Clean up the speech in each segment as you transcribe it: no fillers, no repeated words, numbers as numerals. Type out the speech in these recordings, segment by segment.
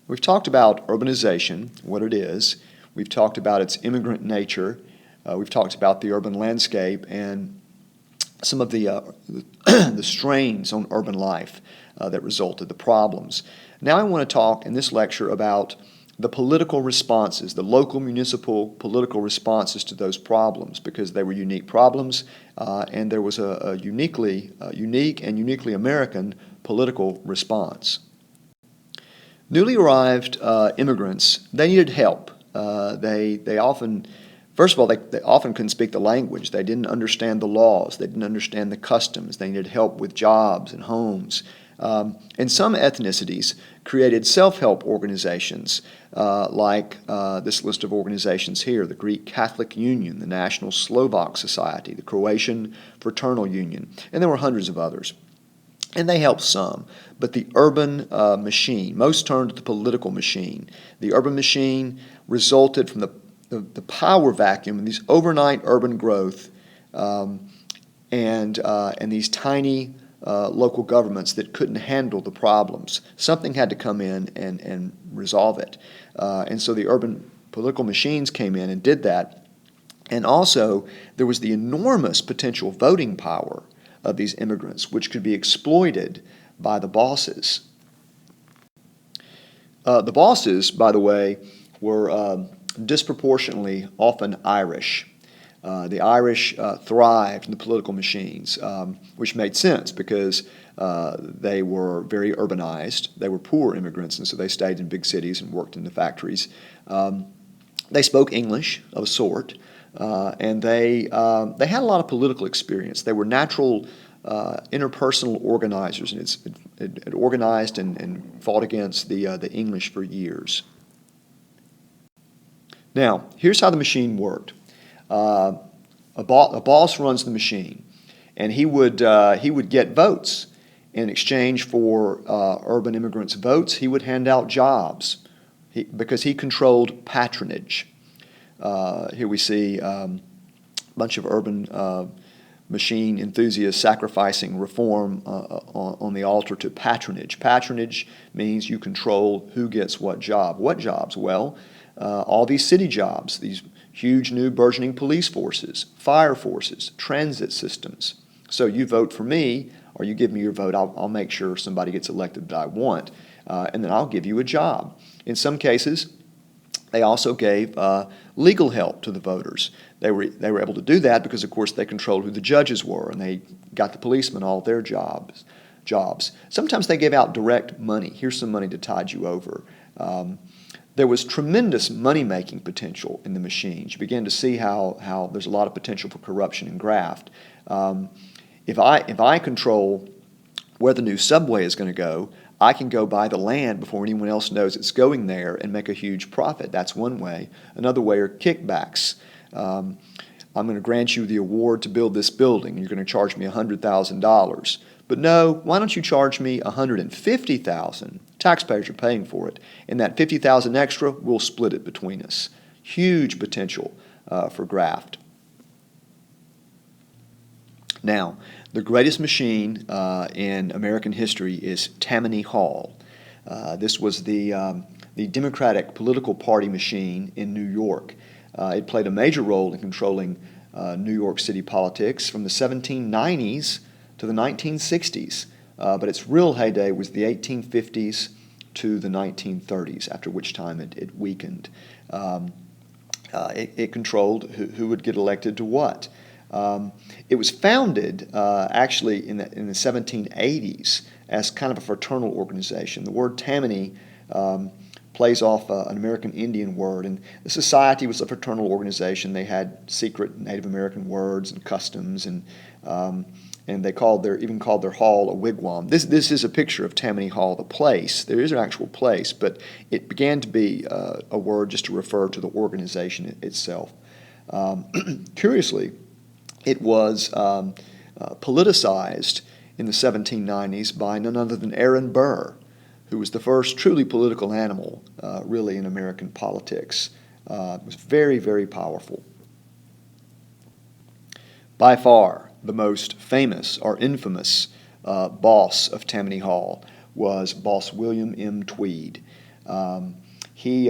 We've talked about urbanization, what it is. We've talked about its immigrant nature. We've talked about the urban landscape and some of the the strains on urban life that resulted, the problems. Now I want to talk in this lecture about the political responses, the local municipal political responses to those problems, because they were unique problems, and there was a unique and uniquely American political response. Newly arrived immigrants, they needed help. They often, first of all, they often couldn't speak the language. They didn't understand the laws. They didn't understand the customs. They needed help with jobs and homes. And some ethnicities created self-help organizations like this list of organizations here: the Greek Catholic Union, the National Slovak Society, the Croatian Fraternal Union, and there were hundreds of others. And they helped some, but the urban machine, most turned to the political machine. The urban machine resulted from the power vacuum and these overnight urban growth and these tiny local governments that couldn't handle the problems. Something had to come in and resolve it. And so the urban political machines came in and did that. And also, there was the enormous potential voting power of these immigrants, which could be exploited by the bosses. The bosses, by the way, were disproportionately often Irish. The Irish thrived in the political machines, which made sense because they were very urbanized. They were poor immigrants, and so they stayed in big cities and worked in the factories. They spoke English of a sort, and they had a lot of political experience. They were natural interpersonal organizers, and it organized and fought against the English for years. Now, here's how the machine worked. A boss runs the machine, and he would get votes. In exchange for urban immigrants' votes, he would hand out jobs because he controlled patronage. Here we see a bunch of urban machine enthusiasts sacrificing reform on the altar to patronage. Patronage means you control who gets what job. What jobs? Well, all these city jobs, these huge new burgeoning police forces, fire forces, transit systems. So you vote for me, or you give me your vote, I'll make sure somebody gets elected that I want, and then I'll give you a job. In some cases, they also gave legal help to the voters. They were able to do that because, of course, they controlled who the judges were, and they got the policemen all their jobs. Sometimes they gave out direct money. Here's some money to tide you over. There was tremendous money-making potential in the machines. You begin to see how there's a lot of potential for corruption and graft. If I control where the new subway is going to go, I can go buy the land before anyone else knows it's going there and make a huge profit. That's one way. Another way are kickbacks. I'm going to grant you the award to build this building. You're going to charge me $100,000. But no, why don't you charge me $150,000? Taxpayers are paying for it. And that $50,000 extra, we'll split it between us. Huge potential for graft. Now, the greatest machine in American history is Tammany Hall. This was the Democratic political party machine in New York. It played a major role in controlling New York City politics from the 1790s to the 1960s, but its real heyday was the 1850s to the 1930s, after which time it weakened. It controlled who would get elected to what. It was founded actually in the 1780s as kind of a fraternal organization. The word Tammany plays off an American Indian word, and the society was a fraternal organization. They had secret Native American words and customs, and they even called their hall a wigwam. This is a picture of Tammany Hall, the place. There is an actual place, but it began to be a word just to refer to the organization itself. Curiously, it was politicized in the 1790s by none other than Aaron Burr, who was the first truly political animal, really, in American politics. It was very, very powerful. By far, the most famous or infamous boss of Tammany Hall was Boss William M. Tweed. He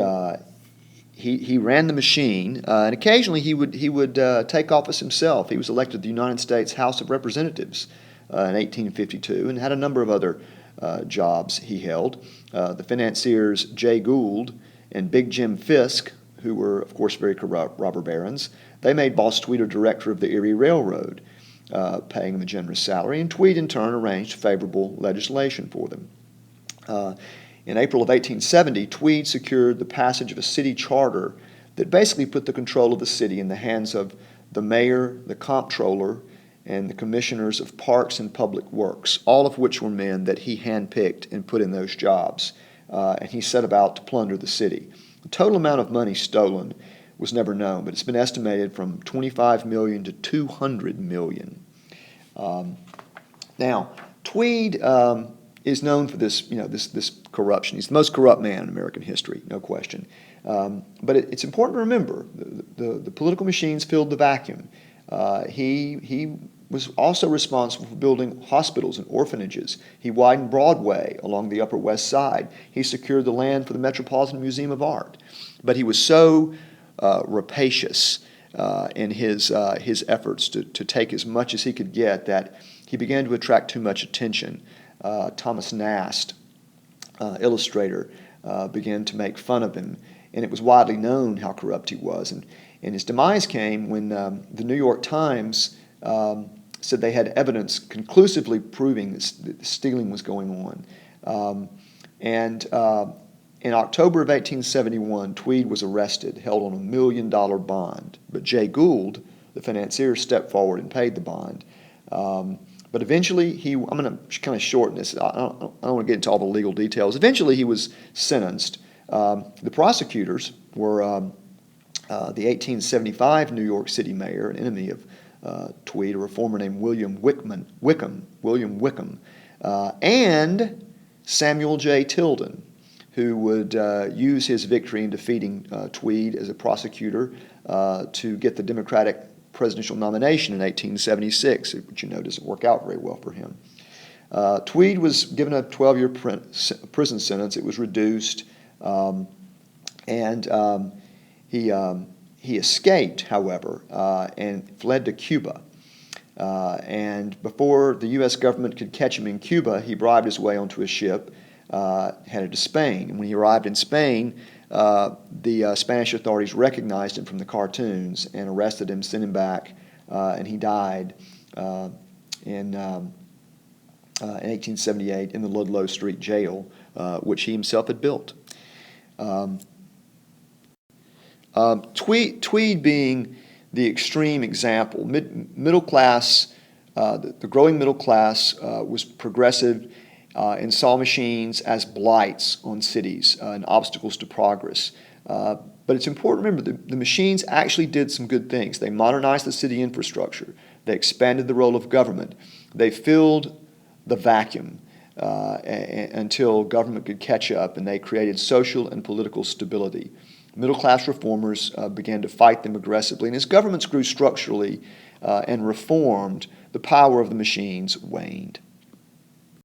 ran the machine, and occasionally he would take office himself. He was elected to the United States House of Representatives in 1852, and had a number of other jobs he held. The financiers Jay Gould and Big Jim Fisk, who were, of course, very corrupt robber barons, they made Boss Tweed a director of the Erie Railroad, paying him a generous salary, and Tweed in turn arranged favorable legislation for them. In April of 1870, Tweed secured the passage of a city charter that basically put the control of the city in the hands of the mayor, the comptroller, and the commissioners of parks and public works, all of which were men that he handpicked and put in those jobs. And he set about to plunder the city. The total amount of money stolen was never known, but it's been estimated from $25 million to $200 million. Now, Tweed is known for this, this corruption. He's the most corrupt man in American history, no question. But it's important to remember the political machines filled the vacuum. He was also responsible for building hospitals and orphanages. He widened Broadway along the Upper West Side. He secured the land for the Metropolitan Museum of Art. But he was so rapacious in his efforts to take as much as he could get that he began to attract too much attention. Thomas Nast, illustrator, began to make fun of him, and it was widely known how corrupt he was. And his demise came when the New York Times said they had evidence conclusively proving that stealing was going on. In October of 1871, Tweed was arrested, held on $1 million bond. But Jay Gould, the financier, stepped forward and paid the bond. But eventually, I'm going to kind of shorten this. I don't want to get into all the legal details. Eventually, he was sentenced. The prosecutors were the 1875 New York City mayor, an enemy of Tweed, a reformer named William Wickham, and Samuel J. Tilden, who would use his victory in defeating Tweed as a prosecutor to get the Democratic presidential nomination in 1876, which doesn't work out very well for him. Tweed was given a 12-year prison sentence. It was reduced, and he escaped, however, and fled to Cuba. And before the U.S. government could catch him in Cuba, he bribed his way onto a ship headed to Spain. And when he arrived in Spain, the Spanish authorities recognized him from the cartoons and arrested him, sent him back, and he died in 1878 in the Ludlow Street Jail, which he himself had built. Tweed being the extreme example, middle class, the growing middle class was progressive and saw machines as blights on cities and obstacles to progress. But it's important to remember the machines actually did some good things. They modernized the city infrastructure. They expanded the role of government. They filled the vacuum until government could catch up, and they created social and political stability. Middle-class reformers began to fight them aggressively, and as governments grew structurally and reformed, the power of the machines waned.